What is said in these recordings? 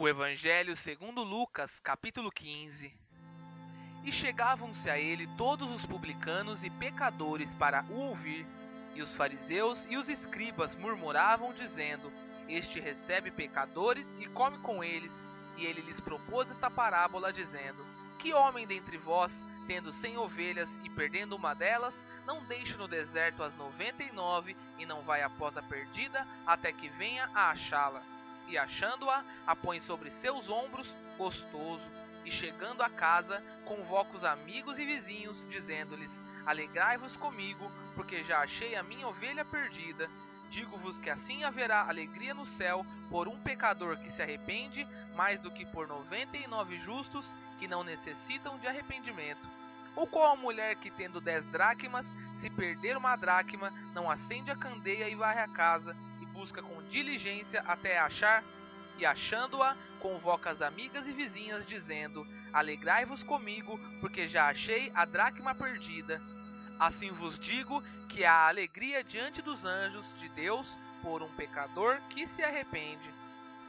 O Evangelho segundo Lucas, capítulo 15. E chegavam-se a ele todos os publicanos e pecadores para o ouvir, e os fariseus e os escribas murmuravam, dizendo: Este recebe pecadores e come com eles. E ele lhes propôs esta parábola, dizendo: Que homem dentre vós, tendo 100 ovelhas e perdendo uma delas, não deixa no deserto as 99 e não vai após a perdida até que venha a achá-la? E achando-a, a põe sobre seus ombros, gostoso, e chegando a casa, convoca os amigos e vizinhos, dizendo-lhes: Alegrai-vos comigo, porque já achei a minha ovelha perdida. Digo-vos que assim haverá alegria no céu por um pecador que se arrepende, mais do que por 99 justos que não necessitam de arrependimento. Ou qual a mulher que, tendo 10 dracmas, se perder uma dracma, não acende a candeia e varre a casa, busca com diligência até achar, e achando-a, convoca as amigas e vizinhas, dizendo: Alegrai-vos comigo, porque já achei a dracma perdida. Assim vos digo que há alegria diante dos anjos de Deus por um pecador que se arrepende.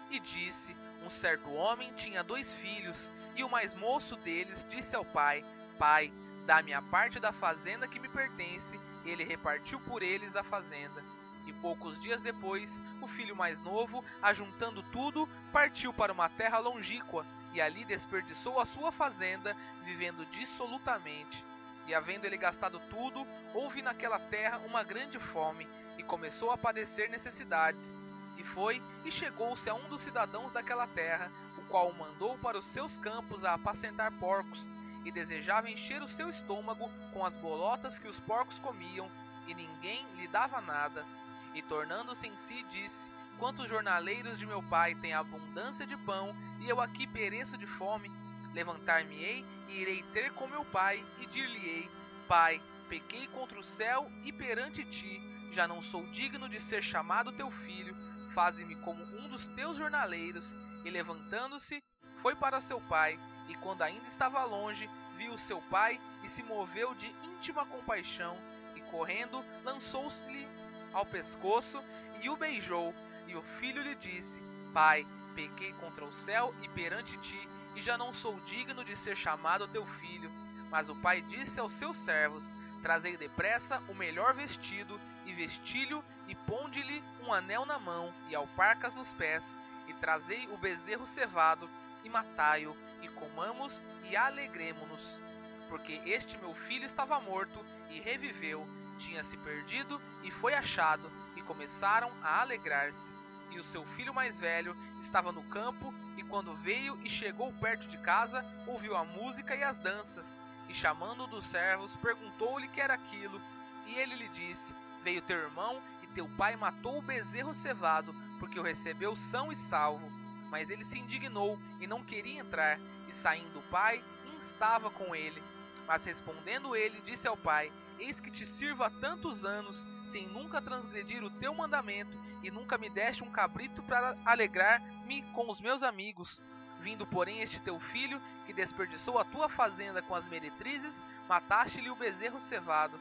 E disse: Um certo homem tinha 2 filhos, e o mais moço deles disse ao pai: Pai, dá-me a parte da fazenda que me pertence. E ele repartiu por eles a fazenda. E poucos dias depois, o filho mais novo, ajuntando tudo, partiu para uma terra longínqua, e ali desperdiçou a sua fazenda, vivendo dissolutamente. E havendo ele gastado tudo, houve naquela terra uma grande fome, e começou a padecer necessidades. E foi, e chegou-se a um dos cidadãos daquela terra, o qual o mandou para os seus campos a apacentar porcos, e desejava encher o seu estômago com as bolotas que os porcos comiam, e ninguém lhe dava nada. E tornando-se em si, disse: Quantos jornaleiros de meu pai têm abundância de pão, e eu aqui pereço de fome? Levantar-me-ei e irei ter com meu pai, e dir-lhe-ei: Pai, pequei contra o céu e perante ti, já não sou digno de ser chamado teu filho, faze-me como um dos teus jornaleiros. E levantando-se, foi para seu pai, e quando ainda estava longe, viu seu pai, e se moveu de íntima compaixão, e correndo, lançou-se-lhe ao pescoço e o beijou. E o filho lhe disse: Pai, pequei contra o céu e perante ti, e já não sou digno de ser chamado teu filho. Mas o pai disse aos seus servos: Trazei depressa o melhor vestido, e vesti-lhe, e ponde-lhe um anel na mão, e alparcas nos pés, e trazei o bezerro cevado, e matai-o, e comamos, e alegremo-nos. Porque este meu filho estava morto, e reviveu, tinha se perdido e foi achado, e começaram a alegrar-se. E o seu filho mais velho estava no campo, e quando veio e chegou perto de casa, ouviu a música e as danças, e chamando-o dos servos, perguntou-lhe que era aquilo. E ele lhe disse: Veio teu irmão, e teu pai matou o bezerro cevado, porque o recebeu são e salvo. Mas ele se indignou, e não queria entrar, e saindo o pai, instava com ele. Mas respondendo ele, disse ao pai: Eis que te sirvo há tantos anos, sem nunca transgredir o teu mandamento, e nunca me deste um cabrito para alegrar-me com os meus amigos. Vindo, porém, este teu filho, que desperdiçou a tua fazenda com as meretrizes, mataste-lhe o bezerro cevado.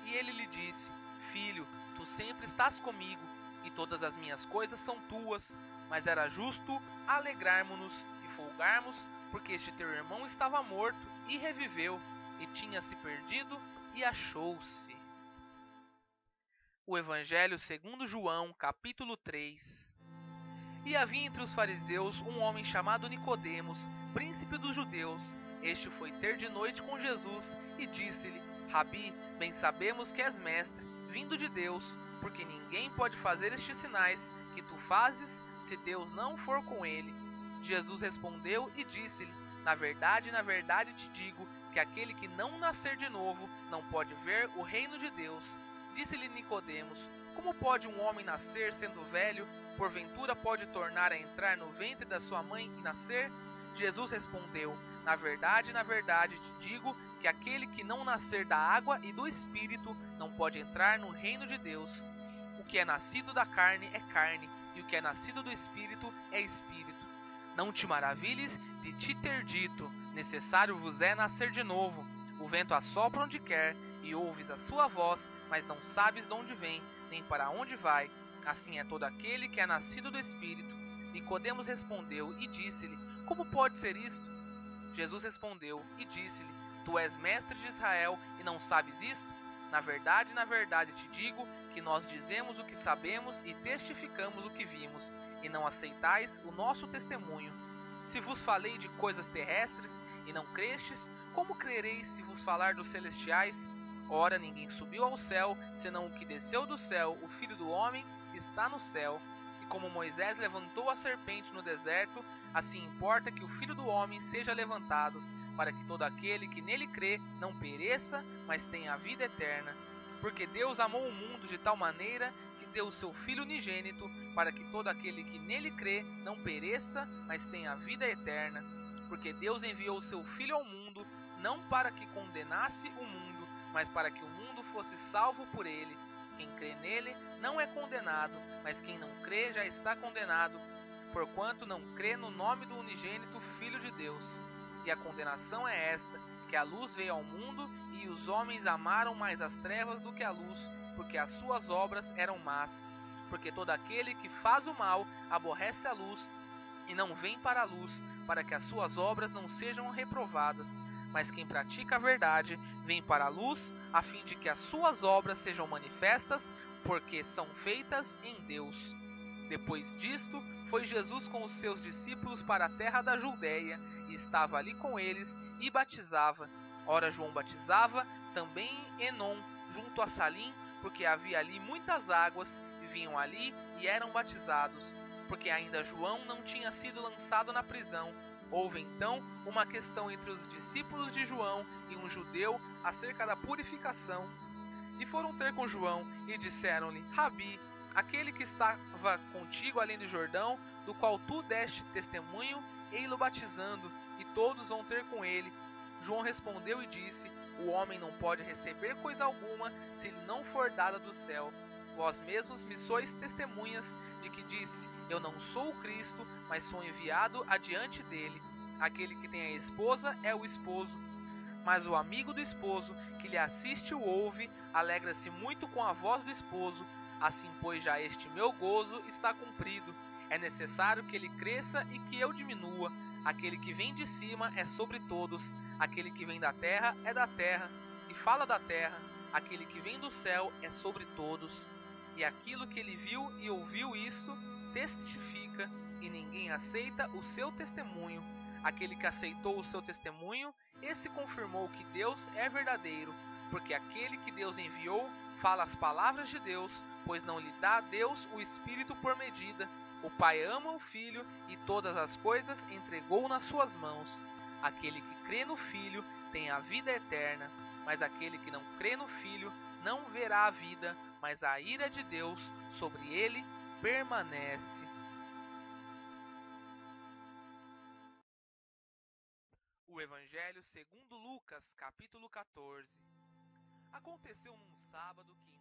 E ele lhe disse: Filho, tu sempre estás comigo, e todas as minhas coisas são tuas. Mas era justo alegrarmos-nos e folgarmos, porque este teu irmão estava morto e reviveu, e tinha se perdido e achou-se. O Evangelho segundo João, capítulo 3. E havia entre os fariseus um homem chamado Nicodemos, príncipe dos judeus. Este foi ter de noite com Jesus, e disse-lhe: Rabi, bem sabemos que és mestre, vindo de Deus, porque ninguém pode fazer estes sinais que tu fazes, se Deus não for com ele. Jesus respondeu e disse-lhe: na verdade te digo, que aquele que não nascer de novo não pode ver o reino de Deus. Disse-lhe Nicodemos: Como pode um homem nascer sendo velho? Porventura pode tornar a entrar no ventre da sua mãe e nascer? Jesus respondeu: na verdade te digo, que aquele que não nascer da água e do Espírito não pode entrar no reino de Deus. O que é nascido da carne é carne, e o que é nascido do Espírito é Espírito. Não te maravilhes de te ter dito: necessário vos é nascer de novo. O vento assopra onde quer, e ouves a sua voz, mas não sabes de onde vem, nem para onde vai. Assim é todo aquele que é nascido do Espírito. Nicodemos respondeu e disse-lhe: Como pode ser isto? Jesus respondeu e disse-lhe: Tu és mestre de Israel e não sabes isto? Na verdade te digo que nós dizemos o que sabemos e testificamos o que vimos, e não aceitais o nosso testemunho. Se vos falei de coisas terrestres e não crestes, como crereis se vos falar dos celestiais? Ora, ninguém subiu ao céu, senão o que desceu do céu, o Filho do Homem está no céu. E como Moisés levantou a serpente no deserto, assim importa que o Filho do Homem seja levantado, para que todo aquele que nele crê não pereça, mas tenha a vida eterna. Porque Deus amou o mundo de tal maneira que deu o seu Filho unigênito, para que todo aquele que nele crê não pereça, mas tenha a vida eterna. Porque Deus enviou o seu Filho ao mundo, não para que condenasse o mundo, mas para que o mundo fosse salvo por ele. Quem crê nele não é condenado, mas quem não crê já está condenado, porquanto não crê no nome do unigênito Filho de Deus. E a condenação é esta, que a luz veio ao mundo, e os homens amaram mais as trevas do que a luz, porque as suas obras eram más. Porque todo aquele que faz o mal aborrece a luz, e não vem para a luz, para que as suas obras não sejam reprovadas. Mas quem pratica a verdade vem para a luz, a fim de que as suas obras sejam manifestas, porque são feitas em Deus. Depois disto, foi Jesus com os seus discípulos para a terra da Judéia, e estava ali com eles, e batizava. Ora, João batizava também em Enom, junto a Salim, porque havia ali muitas águas, e vinham ali e eram batizados, porque ainda João não tinha sido lançado na prisão. Houve então uma questão entre os discípulos de João e um judeu acerca da purificação. E foram ter com João e disseram-lhe: Rabi, aquele que estava contigo além do Jordão, do qual tu deste testemunho, ei-lo batizando, e todos vão ter com ele. João respondeu e disse: O homem não pode receber coisa alguma se lhe não for dada do céu. Vós mesmos me sois testemunhas de que disse: Eu não sou o Cristo, mas sou enviado adiante dele. Aquele que tem a esposa é o esposo. Mas o amigo do esposo, que lhe assiste o ouve, alegra-se muito com a voz do esposo. Assim, pois, já este meu gozo está cumprido. É necessário que ele cresça e que eu diminua. Aquele que vem de cima é sobre todos. Aquele que vem da terra é da terra, e fala da terra. Aquele que vem do céu é sobre todos. E aquilo que ele viu e ouviu isso, testifica, e ninguém aceita o seu testemunho. Aquele que aceitou o seu testemunho, esse confirmou que Deus é verdadeiro, porque aquele que Deus enviou fala as palavras de Deus, pois não lhe dá a Deus o Espírito por medida. O Pai ama o Filho e todas as coisas entregou nas suas mãos. Aquele que crê no Filho tem a vida eterna, mas aquele que não crê no Filho não verá a vida, mas a ira de Deus sobre ele permanece. O Evangelho segundo Lucas, capítulo 14. Aconteceu num sábado que,